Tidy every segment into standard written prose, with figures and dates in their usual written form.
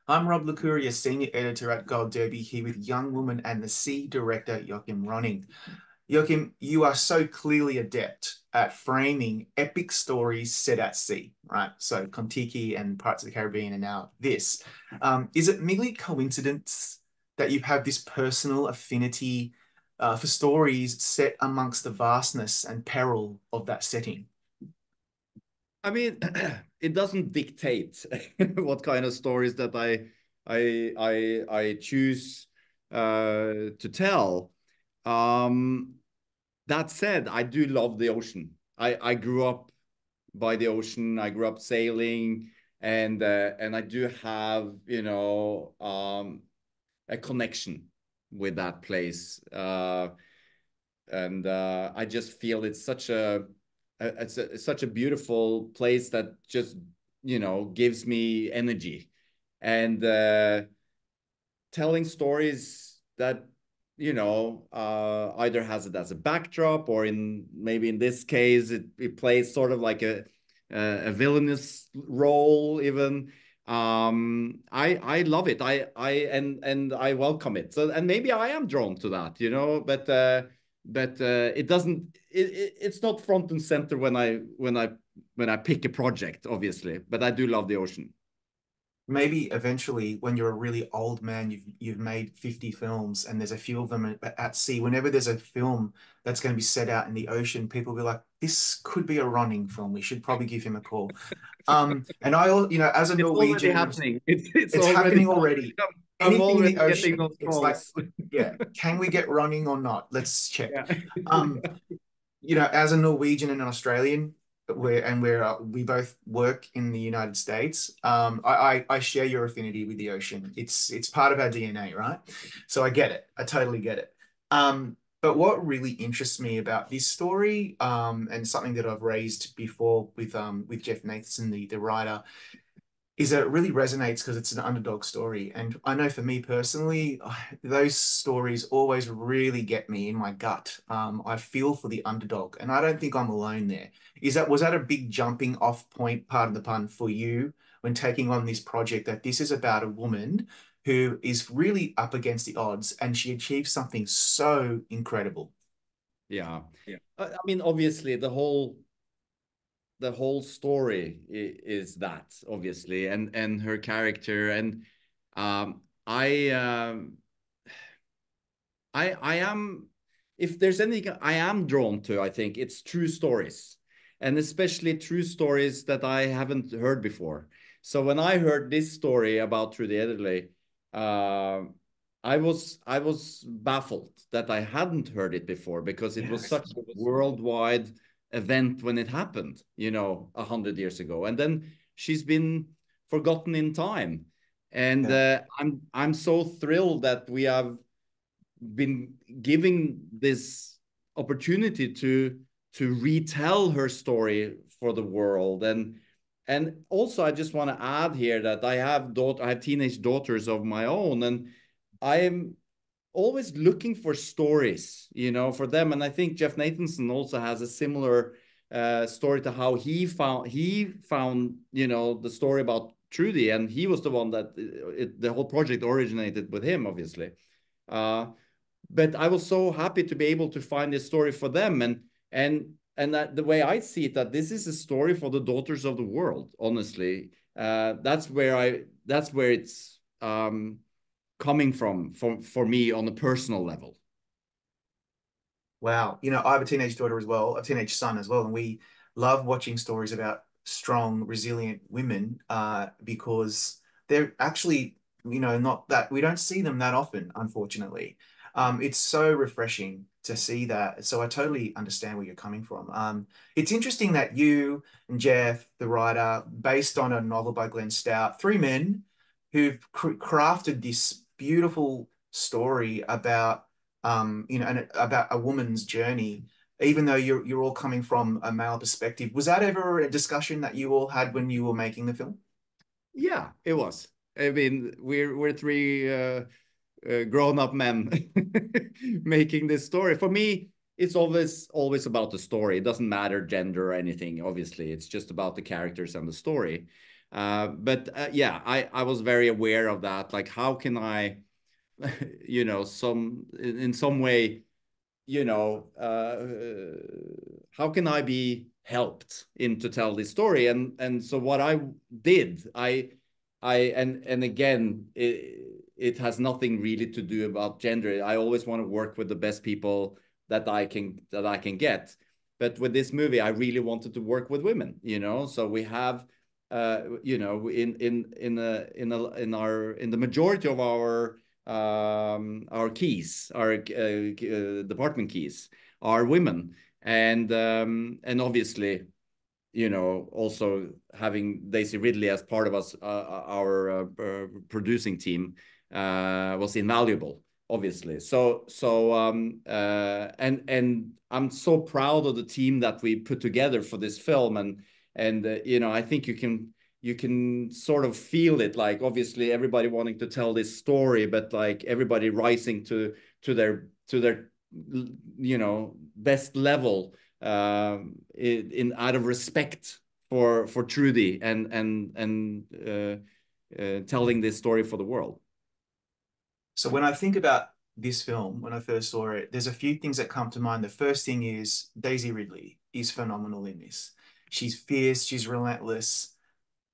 I'm Rob Licuria, Senior Editor at Gold Derby, here with Young Woman and the Sea Director, Joachim Rønning. Joachim, you are so clearly adept at framing epic stories set at sea, right? So Kon-Tiki and parts of the Caribbean and now this. Is it merely coincidence that you have this personal affinity for stories set amongst the vastness and peril of that setting? I mean, it doesn't dictate what kind of stories that I choose to tell. Um, that said, I do love the ocean. I grew up by the ocean. I grew up sailing, and I do have, a connection with that place. And I just feel it's such a beautiful place that just gives me energy, and telling stories that either has it as a backdrop, or maybe in this case it plays sort of like a villainous role even. I love it. And I welcome it. So, and maybe I am drawn to that, but it doesn't it's not front and center when I pick a project, obviously, but I do love the ocean. Maybe eventually, when you're a really old man, you've made 50 films, and there's a few of them at sea. Whenever there's a film that's going to be set out in the ocean, people will be like, "This could be a running film. We should probably give him a call." And as a It's already Norwegian, and happening. It's it's already happening happening. already. I'm Anything in the already getting ocean, those it's like, calls. yeah, can we get running or not? Let's check. Yeah. Um, as a Norwegian and an Australian, we both work in the United States. I share your affinity with the ocean. It's part of our DNA, right? So I get it. I totally get it. But what really interests me about this story, and something that I've raised before with Jeff Nathan, the writer, is that it really resonates because it's an underdog story. And I know for me personally, those stories always really get me in my gut. I feel for the underdog, and I don't think I'm alone there. Was that a big jumping off point, pardon the pun, for you when taking on this project, that this is about a woman who is really up against the odds and she achieves something so incredible? Yeah. I mean, obviously, the whole story is that, obviously, and her character, and um, I um, I am, if there's anything I am drawn to, I think it's true stories, and especially true stories that I haven't heard before. So when I heard this story about Trudy Ederle, uh, I was baffled that I hadn't heard it before, because it was Yes. such a worldwide event when it happened, 100 years ago, and then she's been forgotten in time. And Yeah. I'm so thrilled that we have been giving this opportunity to retell her story for the world. And also, I just want to add here that I have teenage daughters of my own, and I am always looking for stories, for them. And I think Jeff Nathanson also has a similar story to how he found the story about Trudy, and he was the one that the whole project originated with him, obviously. Uh, but I was so happy to be able to find this story for them, and that the way I see it, that this is a story for the daughters of the world. Honestly, that's where it's coming from for me on a personal level. Wow. I have a teenage daughter as well, a teenage son as well, and we love watching stories about strong, resilient women, because they're actually, not that we don't see them that often, unfortunately. It's so refreshing to see that. So I totally understand where you're coming from. It's interesting that you and Jeff, the writer, based on a novel by Glenn Stout, three men who've crafted this beautiful story about and about a woman's journey, even though you're all coming from a male perspective. Was that ever a discussion that you all had when you were making the film? Yeah, it was. I mean, we're three grown-up men making this story. For me, it's always about the story. It doesn't matter gender or anything. Obviously, it's just about the characters and the story. But yeah, I was very aware of that. Like, how can I, in some way, how can I be helped in to tell this story? And so what I did, and again, it has nothing really to do about gender. I always want to work with the best people that I can get. But with this movie, I really wanted to work with women, So we have, in the majority of our keys, our department keys are women, and obviously, also having Daisy Ridley as part of our producing team was invaluable, obviously. And I'm so proud of the team that we put together for this film, and I think you can sort of feel it, like obviously everybody wanting to tell this story, but like everybody rising to their best level, in out of respect for Trudy and telling this story for the world. So when I think about this film, when I first saw it, there's a few things that come to mind. The first thing is Daisy Ridley is phenomenal in this. She's fierce, she's relentless,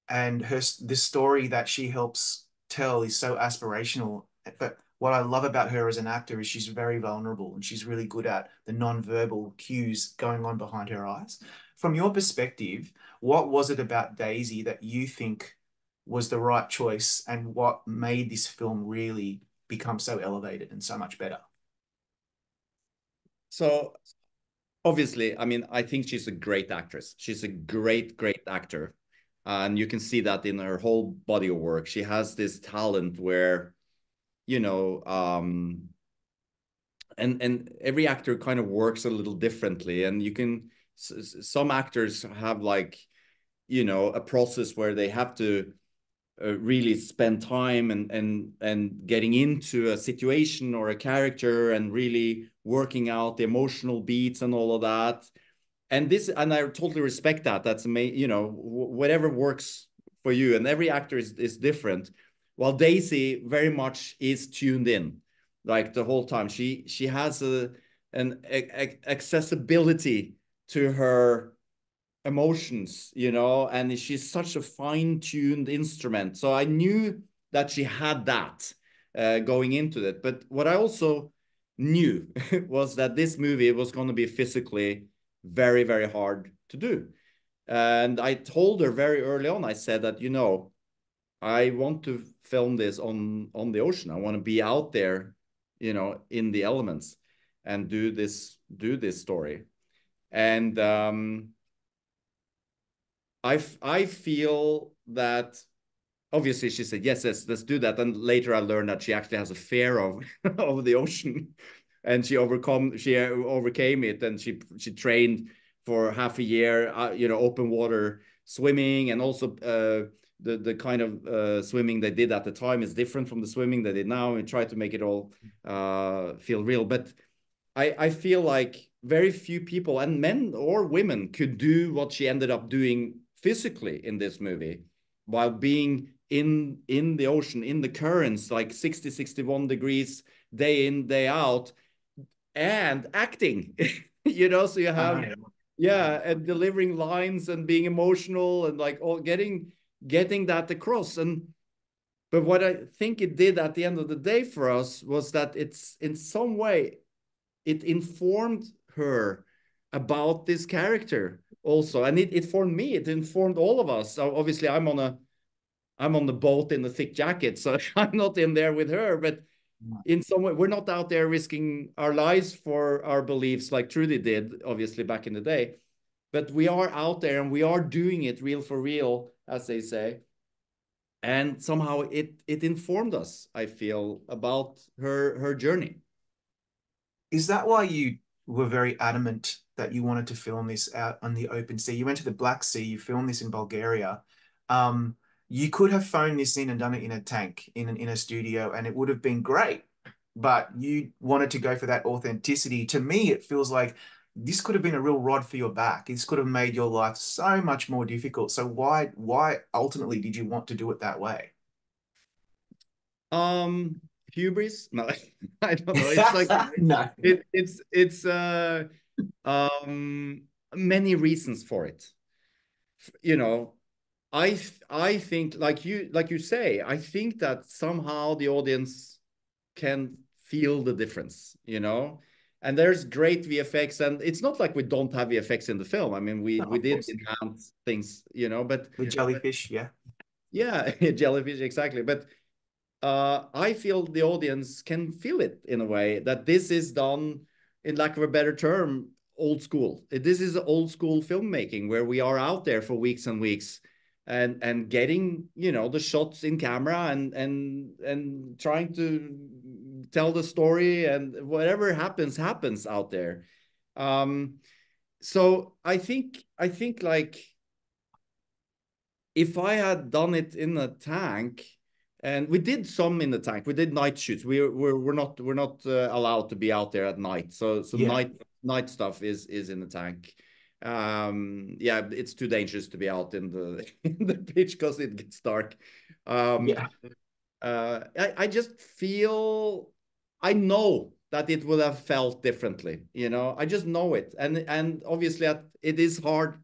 and the story that she helps tell is so aspirational. But what I love about her as an actor is she's very vulnerable and she's really good at the non-verbal cues going on behind her eyes. From your perspective, what was it about Daisy that you think was the right choice and what made this film really become so elevated and so much better? So obviously, I mean, I think she's a great actress. She's a great, great actor. And you can see that in her whole body of work. She has this talent where, you know, and every actor kind of works a little differently. And some actors have like, a process where they have to really spend time and getting into a situation or a character and really working out the emotional beats and all of that. And I totally respect that. That's amazing. Whatever works for you, and every actor is different. While Daisy very much is tuned in, like the whole time. She has an accessibility to her emotions, and she's such a fine-tuned instrument. So I knew that she had that going into it. But what I also knew was that this movie was going to be physically very, very hard to do. And I told her very early on, I said that, I want to film this on the ocean. I want to be out there, in the elements and do this story. And I feel that obviously she said yes, let's do that. And later I learned that she actually has a fear of of the ocean, and she overcame it, and she trained for half a year, open water swimming, and also the kind of swimming they did at the time is different from the swimming they did now, and try to make it all feel real. But I feel like very few people, and men or women, could do what she ended up doing physically in this movie, while being in the ocean, in the currents, like 60, 61 degrees, day in, day out, and acting. So you I have, know. yeah, and delivering lines and being emotional and like all getting that across. But what I think it did at the end of the day for us was that it's in some way it informed her about this character also, and it informed me, it informed all of us. So obviously I'm on the boat in the thick jacket, so I'm not in there with her, but in some way we're not out there risking our lives for our beliefs like Trudy did, obviously, back in the day. But we are out there and we are doing it real for real, as they say. And somehow it informed us, I feel, about her journey. Is that why you were very adamant that you wanted to film this out on the open sea? You went to the Black Sea, you filmed this in Bulgaria. Um, you could have phoned this in and done it in a tank, in a studio, and it would have been great. But you wanted to go for that authenticity. To me, it feels like this could have been a real rod for your back. This could have made your life so much more difficult. So why ultimately did you want to do it that way? Um, Hubris? No, I don't know. It's like No. it's many reasons for it. You know, I think like you say, I think that somehow the audience can feel the difference, you know. And there's great VFX, and it's not like we don't have VFX in the film. I mean, No, we of did course. enhance things, you know, but The jellyfish, yeah. yeah, jellyfish exactly. But I feel the audience can feel it in a way that this is done, in lack of a better term, old school. This is old school filmmaking where we are out there for weeks and weeks and getting, you know, the shots in camera and trying to tell the story, and whatever happens out there. Um, so I think like if I had done it in a tank, and we did some in the tank, we did night shoots. We're not allowed to be out there at night. So Yeah. night stuff is in the tank. Yeah, it's too dangerous to be out in the in the pitch because it gets dark. Um, Yeah. I just feel I know that it would have felt differently. You know, I just know it, and obviously it is hard.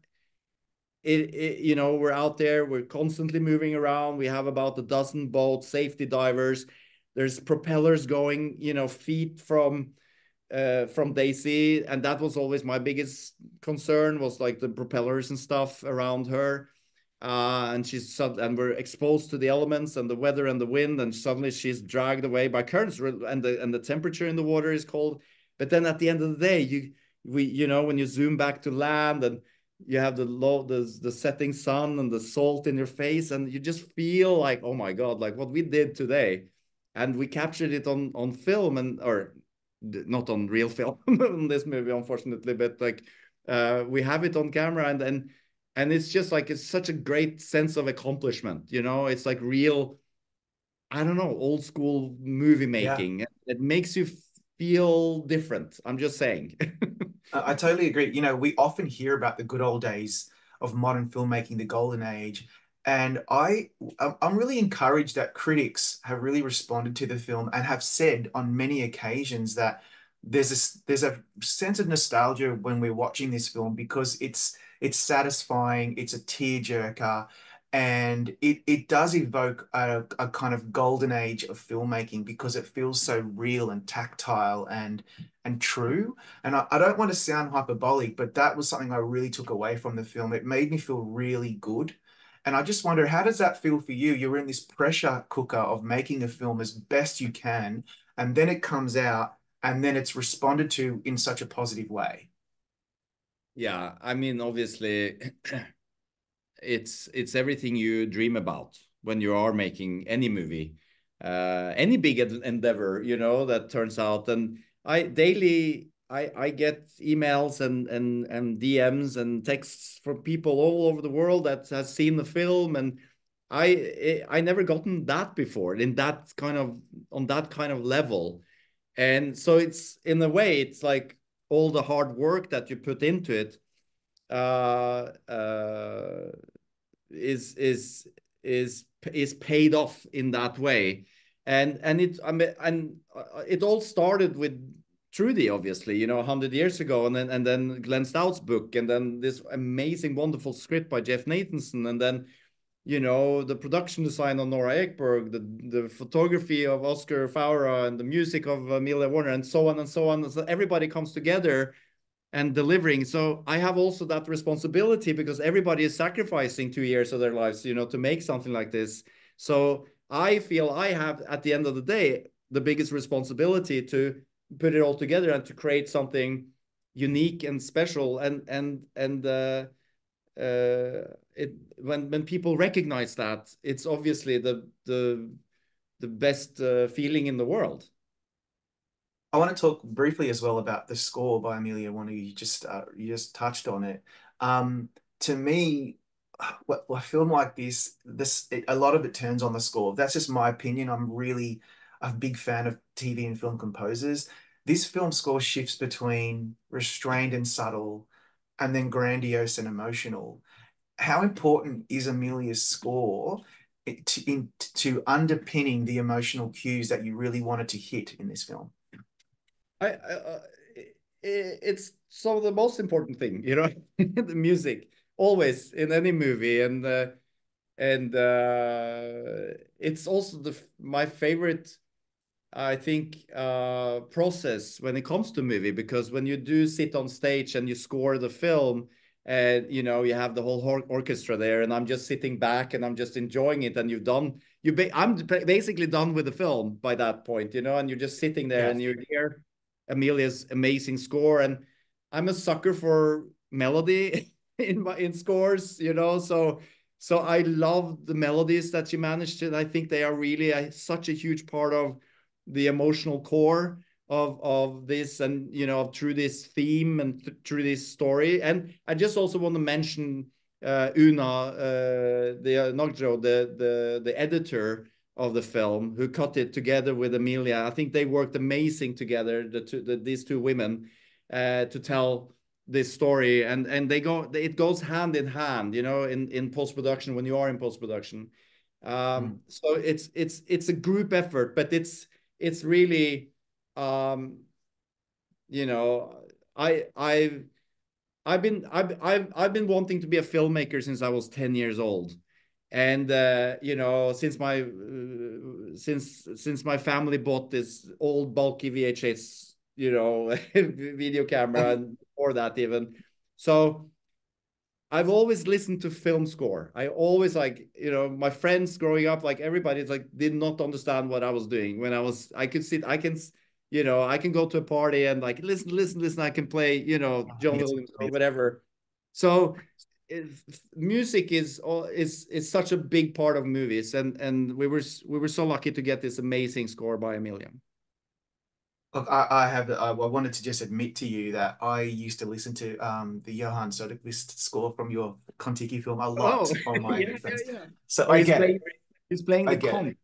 You know, we're out there, we're constantly moving around, we have about a dozen boats, safety divers, there's propellers going, you know, feet from Daisy, and that was always my biggest concern, was like the propellers and stuff around her. And we're exposed to the elements and the weather and the wind, and suddenly she's dragged away by currents, and the temperature in the water is cold. But then at the end of the day, you know, when you zoom back to land, and you have the setting sun and the salt in your face, and you just feel like, oh my God, like what we did today. And we captured it on film, and or not on real film in this movie, unfortunately, but like we have it on camera, and it's just like it's such a great sense of accomplishment, you know. It's like real, I don't know, old school movie Yeah. making. It makes you feel different. I'm just saying. I totally agree. You know, we often hear about the good old days of modern filmmaking, the golden age, and I'm really encouraged that critics have really responded to the film and have said on many occasions that there's a sense of nostalgia when we're watching this film because it's satisfying, it's a tearjerker, and it does evoke a kind of golden age of filmmaking because it feels so real and tactile and true. And I don't want to sound hyperbolic, but that was something I really took away from the film. It made me feel really good. And I just wonder, how does that feel for you? You're in this pressure cooker of making a film as best you can, and then it comes out, and then it's responded to in such a positive way. Yeah, I mean, obviously, it's everything you dream about when you are making any movie, any big endeavor, you know, that turns out. And I get emails and DMs and texts from people all over the world that has seen the film, and I never gotten that before in that kind of on that kind of level. And so it's, in a way, it's like all the hard work that you put into it uh, uh, is is is paid off in that way. And it, I mean, and it all started with Trudy, obviously, you know, 100 years ago, and then Glenn Stout's book, and then this amazing, wonderful script by Jeff Nathanson, and then, you know, the production design of Nora Ekberg, the photography of Oscar Faura, and the music of Amelia Warner, and so on and so on. So everybody comes together and delivering. So I have also that responsibility because everybody is sacrificing 2 years of their lives, you know, to make something like this. So I feel I have, at the end of the day, the biggest responsibility to put it all together and to create something unique and special. It, when people recognize that, it's obviously the best feeling in the world. I want to talk briefly as well about the score by Amelia Warner. You just touched on it. Um, to me, a film like a lot of it turns on the score. That's just my opinion. I'm really a big fan of TV and film composers. this film score shifts between restrained and subtle, and then grandiose and emotional. How important is Amelia's score to underpinning the emotional cues that you really wanted to hit in this film? It's some of the most important thing, you know, the music always in any movie, and it's also my favorite, I think, process when it comes to movie, because when you do sit on stage and you score the film, and you know you have the whole orchestra there, and I'm just sitting back and I'm just enjoying it, and I'm basically done with the film by that point, you know, and you're just sitting there Yeah. and you hear Amelia's amazing score, and I'm a sucker for melody in scores, you know, so I love the melodies that you managed to, and I think they are really such a huge part of the emotional core of this, and you know, through this theme and through this story. And I just also want to mention Una, the Nogjo, the editor of the film, who cut it together with Amelia. I think they worked amazing together, these two women, to tell this story, and it goes hand in hand, you know, in post production, when you are in post production. Mm. So it's a group effort, but it's really, um, you know, I I've been wanting to be a filmmaker since I was 10 years old. And you know, since my family bought this old bulky VHS, you know, video camera, and before that even. So I've always listened to film score. I always, like, you know, my friends growing up, like everybody's like, did not understand what I was doing when I could sit, you know, I can go to a party and like, listen, I can play, you know, John Yes, Williams or yes. whatever. So music is such a big part of movies. And we were so lucky to get this amazing score by Amelia. Look, I wanted to just admit to you that I used to listen to the Johann Soderquist score from your Kon-Tiki film a lot Oh, on my yeah, headphones. yeah. So Oh, I get it. he's playing I the get it.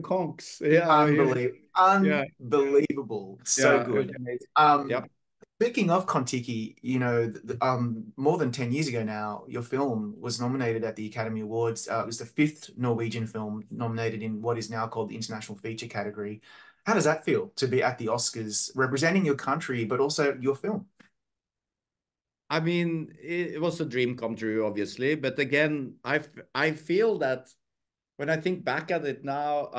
conks. Yeah, yeah, yeah. Unbelievable. So Yeah, good. amazing. Um, Yep. Speaking of Kon-Tiki, you know, more than 10 years ago now, your film was nominated at the Academy Awards. It was the fifth Norwegian film nominated in what is now called the International Feature category. How does that feel to be at the Oscars representing your country, but also your film? I mean, it was a dream come true, obviously. But again, I feel that when I think back at it now,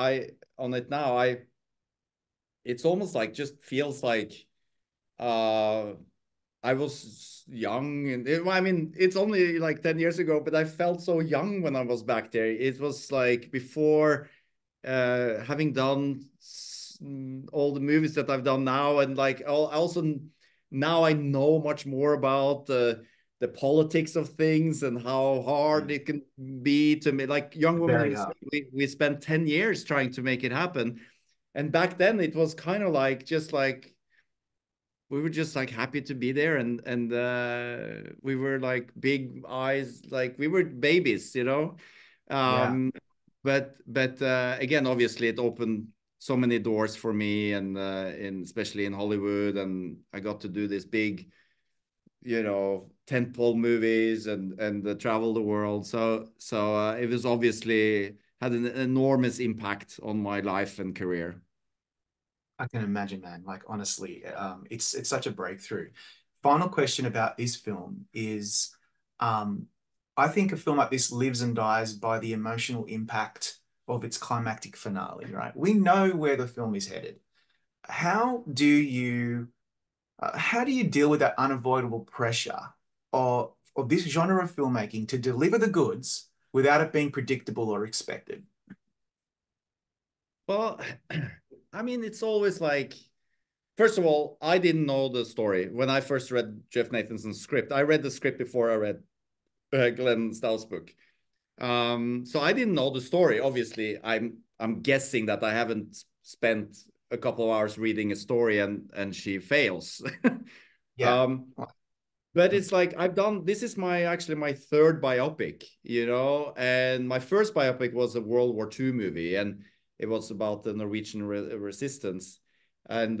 it's almost like, just feels like uh I was young, and I mean, it's only like 10 years ago, but I felt so young when I was back there. It was like before having done all the movies that I've done now, and like also now I know much more about the politics of things and how hard Mm. it can be to make, like, Young Woman in Very the Sea. hard. We spent 10 years trying to make it happen, and back then it was kind of like, just like, we were just like happy to be there, and we were like big eyes, like we were babies, you know. Yeah, um but again, obviously it opened so many doors for me, and especially in Hollywood, and I got to do this big, you know, tentpole movies, and travel the world. So it was obviously had an enormous impact on my life and career. I can imagine, man. Like honestly, it's such a breakthrough. Final question about this film is, um, I think a film like this lives and dies by the emotional impact of its climactic finale, right? We know where the film is headed. How do you how do you deal with that unavoidable pressure of this genre of filmmaking to deliver the goods without it being predictable or expected? Well, I mean, it's always like, first of all, I didn't know the story when I first read Jeff Nathanson's script. I read the script before I read Glenn Stahl's book. So I didn't know the story. Obviously, I'm guessing that I haven't spent a couple of hours reading a story, and she fails. Yeah. um, but it's like, I've done, this is actually my third biopic, you know, and my first biopic was a World War II movie, and it was about the Norwegian resistance. And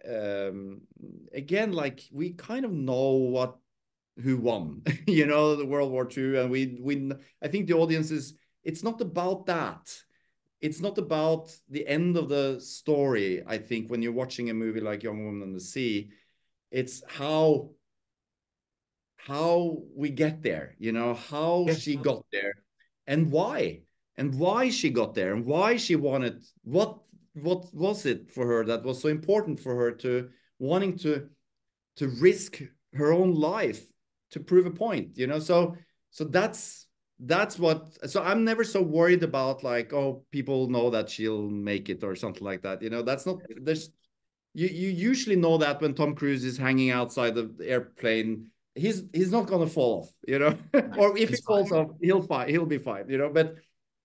again, like we kind of know who won, the World War II, and I think the audience it's not about that. It's not about the end of the story. I think when you're watching a movie like Young Woman and the Sea, it's how we get there, how Yeah. she got there and why she got there and why she wanted what was it for her that was so important for her to wanting to risk her own life to prove a point, so that's what, so I'm never so worried about like, oh, people know that she'll make it or something like that, that's not, you usually know that when Tom Cruise is hanging outside the airplane, he's not gonna fall off, No, or if he he's falls fine. off, he'll be fine, but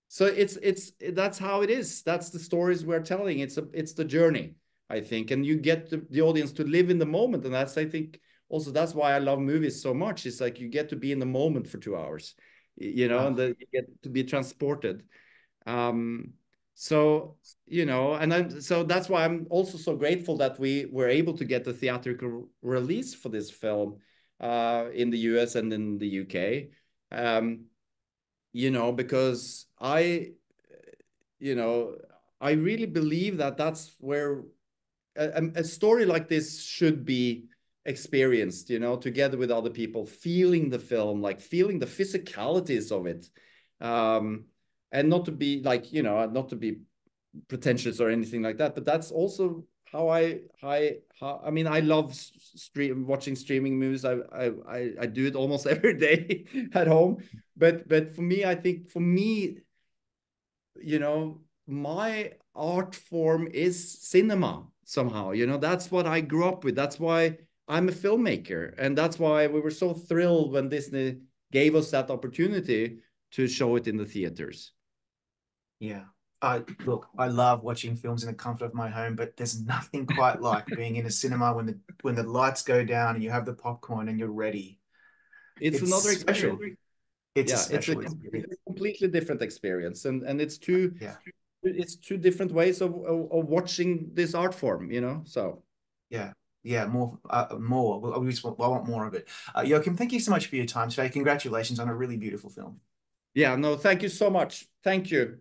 so it's that's how it is. That's the stories we're telling. It's the journey, I think, and you get the audience to live in the moment, and that's, I think, also that's why I love movies so much. It's like you get to be in the moment for 2 hours, Oh, and you get to be transported. Um, so so that's why I'm also so grateful that we were able to get the theatrical release for this film in the US and in the UK. Um, because you know, I really believe that that's where a story like this should be experienced, together with other people, feeling the film, like feeling the physicalities of it. Um, and not to be like, not to be pretentious or anything like that, but that's also how I mean, I love watching streaming movies. I do it almost every day at home. But for me, I think for me, my art form is cinema somehow. That's what I grew up with. That's why I'm a filmmaker. And that's why we were so thrilled when Disney gave us that opportunity to show it in the theaters. yeah. Look, I love watching films in the comfort of my home, but there's nothing quite like being in a cinema when the lights go down and you have the popcorn and you're ready. It's It's another special. experience. It's a Yeah, special it's experience. a completely different experience. And Yeah. it's two different ways of watching this art form, so. Yeah. Yeah. More. I want more of it. Joachim, thank you so much for your time today. Congratulations on a really beautiful film. Yeah, no, thank you so much. Thank you.